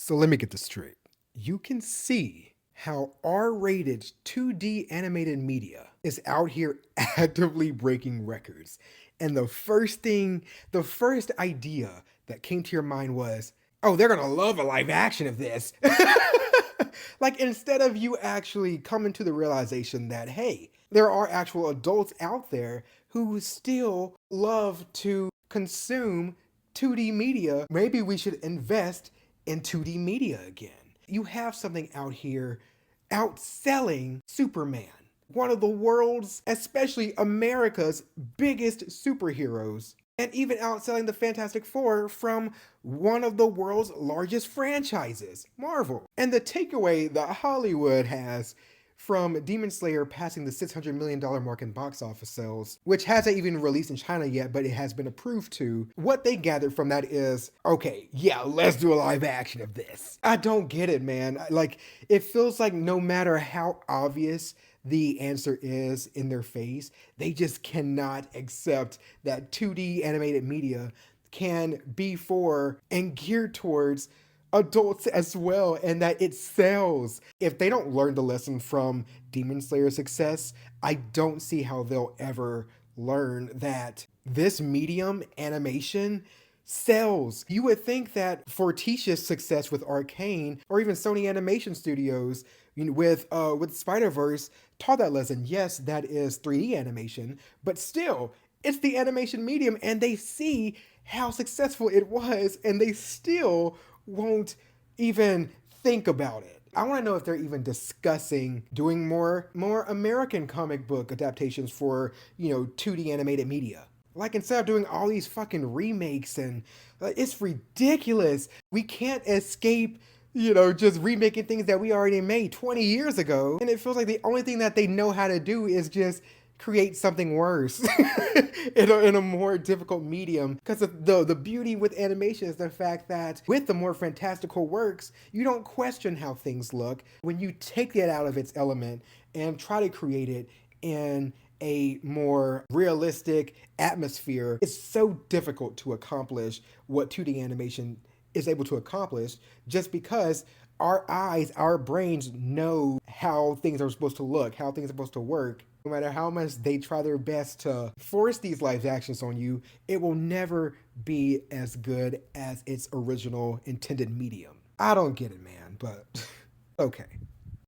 So let me get this straight. You can see how R-rated 2D animated media is out here actively breaking records. And the first idea that came to your mind was, oh, they're gonna love a live action of this. Like, instead of you actually coming to the realization that, hey, there are actual adults out there who still love to consume 2D media, maybe we should invest in 2D media again. You have something out here outselling Superman, one of the world's, especially America's, biggest superheroes, and even outselling the Fantastic Four from one of the world's largest franchises, Marvel. And the takeaway that Hollywood has from Demon Slayer passing the $600 million mark in box office sales, which hasn't even released in China yet, but it has been approved to, what they gathered from that is, okay, yeah, let's do a live action of this. I don't get it, man. Like, it feels like no matter how obvious the answer is in their face, they just cannot accept that 2D animated media can be for and geared towards adults as well, and that it sells. If they don't learn the lesson from Demon Slayer's success, I don't see how they'll ever learn that this medium, animation, sells. You would think that Fortitia's success with Arcane or even Sony Animation Studios, with Spider-Verse, taught that lesson. Yes, that is 3D animation, but still, it's the animation medium, and they see how successful it was, and they still won't even think about it. I want to know if they're even discussing doing more American comic book adaptations for, 2D animated media. Like, instead of doing all these fucking remakes, and it's ridiculous. We can't escape, just remaking things that we already made 20 years ago. And it feels like the only thing that they know how to do is just create something worse in a more difficult medium. Because the beauty with animation is the fact that with the more fantastical works, you don't question how things look. When you take that out of its element and try to create it in a more realistic atmosphere, it's so difficult to accomplish what 2D animation is able to accomplish, just because our eyes, our brains know how things are supposed to look, how things are supposed to work. No matter how much they try their best to force these live actions on you, it will never be as good as its original intended medium. I don't get it, man, but okay.